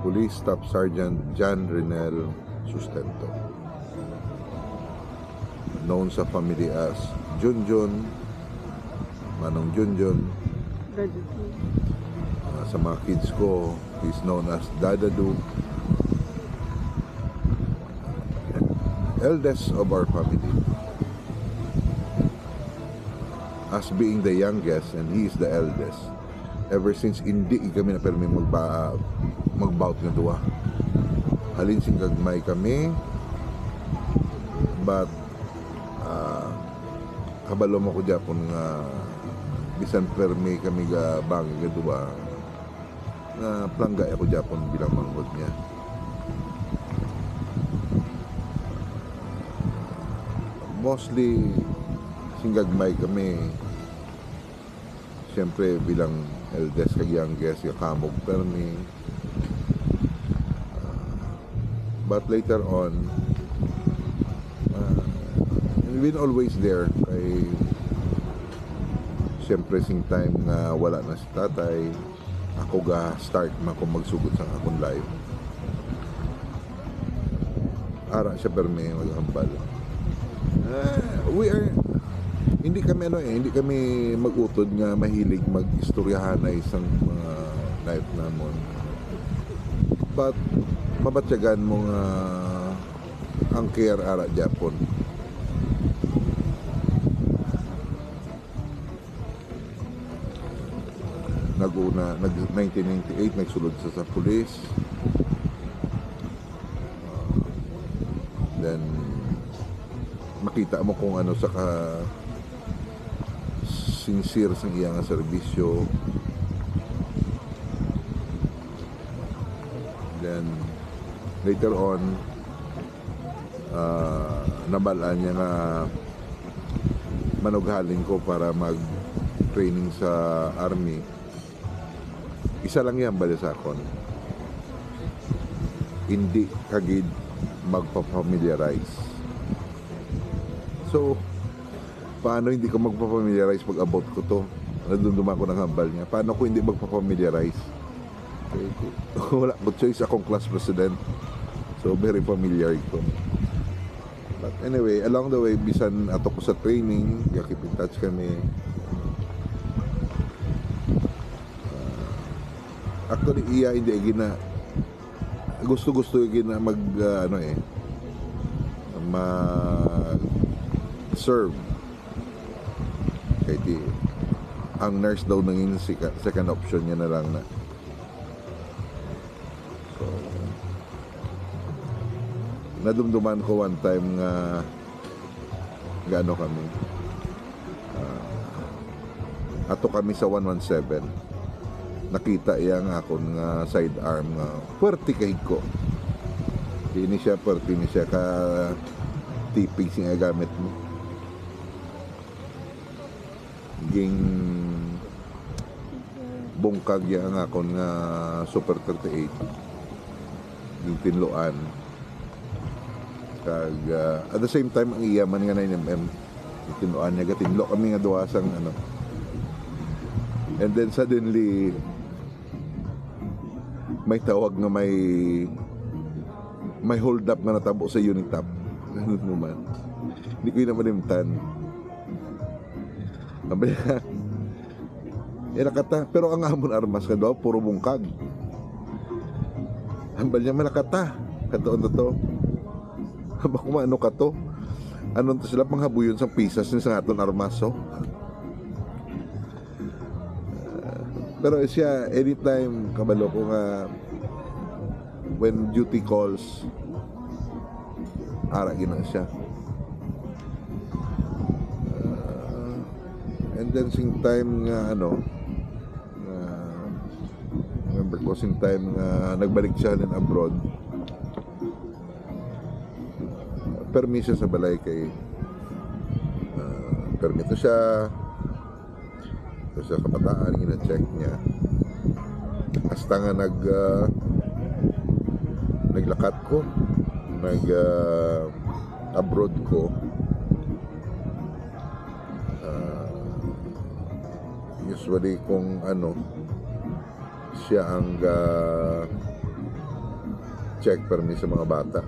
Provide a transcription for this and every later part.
Police Staff Sergeant John Renel Sustento, known sa family as Junjun, Manong Junjun. Sa mga kids ko, he's known as Dadadu. Eldest of our family. As being the youngest and he is the eldest, ever since hindi kami na permi magbout nga duwa. Halin sing gagmay kami, but kabalo mo ko Japon nga bisan permi kami ga bangi nga duwa nga plangga ako Japon bilang manggod niya. Mostly singgagmay kami, siyempre bilang eldest kag youngest yung kamog permi, but later on we've been always there kay siyempre sing time nga wala na si tatay, ako ga start man ko magsugod sa akong life. Ara siya permi maghambal. Hindi kami mag-utod nga mahilig mag-istoryahan na isang mga life namon, but mabatyagan mo nga ang care ara Japon. Nag-una, 1998 nagsulod sa police, then makita mo kung ano sa ka sincere sa iyang serbisyo. Then later on nabalaan niya nga manughalin ko para mag training sa army. Isa lang yan bali sa akon, hindi kagid magpa-familiarize. So paano hindi ko magpa-familiarize pag about ko to? Nadunduma ko ng hambal niya. Paano ko hindi magpa-familiarize? Wala ko choice, akong class president, so very familiar ko. But anyway, along the way, bisan ato ko sa training, keep in touch kami. Actually iya hindi gina gusto gina mag mag serve kay di ang nurse daw nangin second option niya na lang na. So nadumduman ko one time nga gaano kami ato kami sa 117, nakita yang akon nga sidearm nga puwerte kay ko. Ini siya puwerte ni siya ka tipig sing gamit mo. Ging bungkag yang akon nga Super 38. Ging tinloan. Kag at the same time ang iyaman nga 9mm. Tinloan niya gatinlo kami nga duwasang ano. And then suddenly may tawag nga may hold up na natabo sa unit top. Ganun naman. Hindi ko yun naman imtan. Nakata. Pero ang amon armas ka daw, puro bungkag. Ambal niya malakata. Katoon to. Habang kumano ka to. Anong to sila panghabuyon sa pisas sa aton armaso. Pero siya, anytime kabalo ko nga when duty calls, ara gina siya. And then sing time nga remember ko sing time nga nagbalik siya din abroad, permiso sa balay kay permito siya sa kabataan, gina-check niya hasta nga naglakat ko, abroad ko, usually kung siya ang check permi sa mga bata.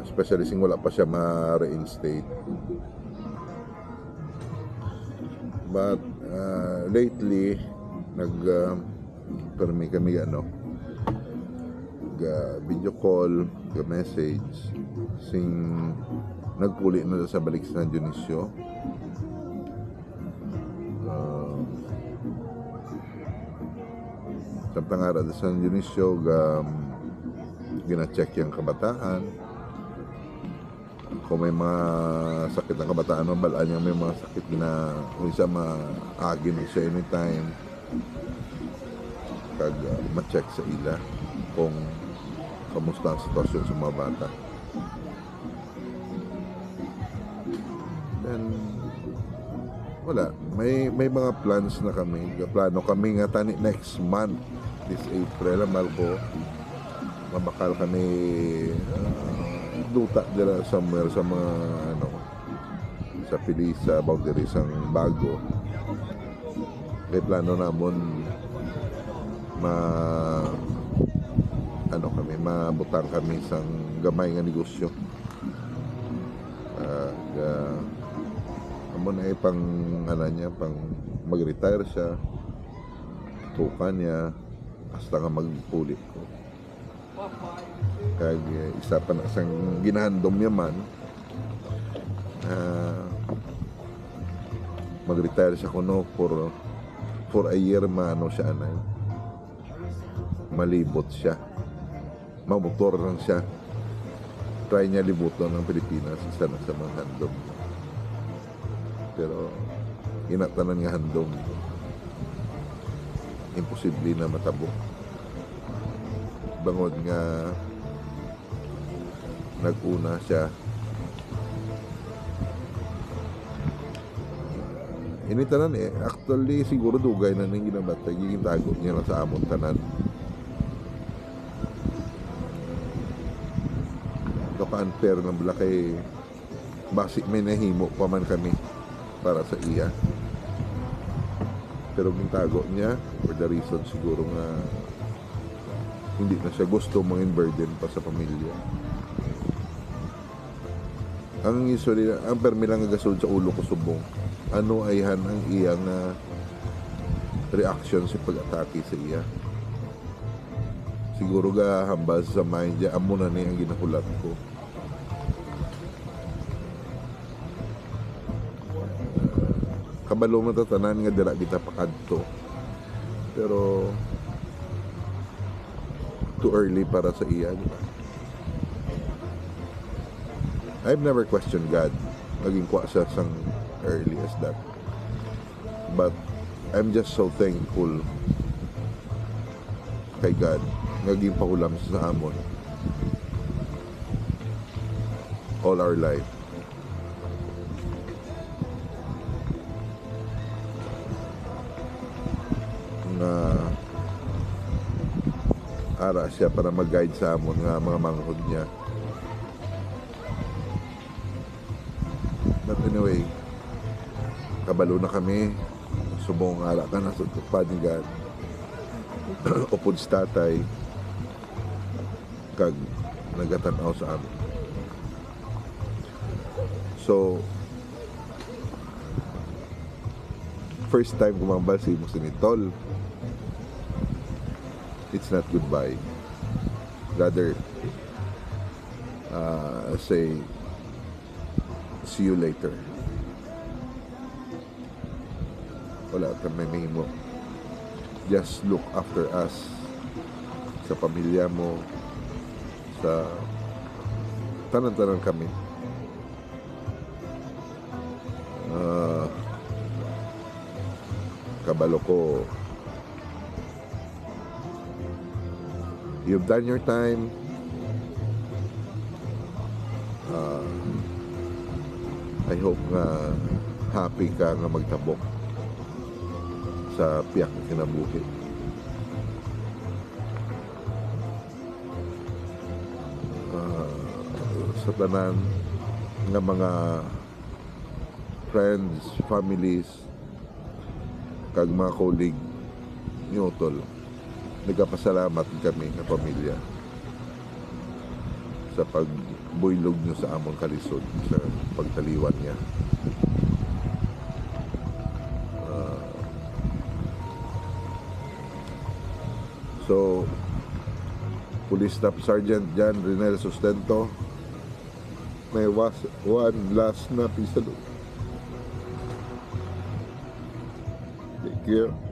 Especially sing wala pa siya ma-reinstate. But lately permi kami video call, message sing nagpuli na sa balik sa San Dionisio. Samtang ara sa San Dionisio gina-check yung kabataan. Kung may mga sakit ng kabataan, mabalaan niya may mga sakit na kung isa maagin siya anytime. Kag ma-check sa ila kung kamusta ang sitwasyon sa mga bata. Then wala, may mga plans na kami. Plano kami nga tani next month, this April, Malbo, mabakal kami duta dila somewhere sa mga sa Pilisa, boundary sang Bago. May plano namon mabutang kami sang gamay nga negosyo. Amon ay pang pang mag-retire siya, tukan niya hasta nga magpuli ko. Kag isa pa na sang ginahandom niya man, mag-retire siya kuno for a year siya anay. Malibot siya, mamotor lang siya, try niya libuton ng Pilipinas, isa na sa mga handom. Pero inatanan nga handom, imposible na matabok. Bangod nga nag-una siya, initanan actually siguro dugay na ning ginabatay, gigitago niya lang sa amon tanan. Kapa-unfair ng bala kay basic may nahimo pa man kami para sa iya. Pero gintago niya for the reason siguro nga hindi na siya gusto mang burden pa sa pamilya. Ang usually, ang permi lang nagasod sa ulo ko subong, ano ay ang iyang reaction sa pag-atake sa iya. Siguro ga hambas sa mind niya, amo na ni ang ginahulat ko. Kabalo man tatanan nga dira kita pakadto. Pero too early para sa iya, di ba? I've never questioned God. Naging kwa siya sang early as that. But I'm just so thankful kay God. Naging pahulam sa amon all our life. Na ara siya para mag-guide sa amon nga mga manghod niya. But anyway, kabalo na kami, subong ara ka na sa tupad ni God. Upod sa tatay kag nagatanaw sa amin. So first time kumambal si Musinitol, it's not goodbye, rather say see you later. Wala kami nahimo. Just look after us, sa pamilya mo, sa tanan-tanan kami. Kabalo ko, you've done your time. I hope nga happy ka nga magtabok sa piyak na kinabuhi. Sa tanan nga mga friends, families, kag mga colleague ni Otol, nagkapasalamat kami na pamilya sa pagbuylog nyo sa among kalisod, sa pagtaliwan niya. So, Police Staff Sergeant John Renel Sustento, may one last na pisalo. Take care.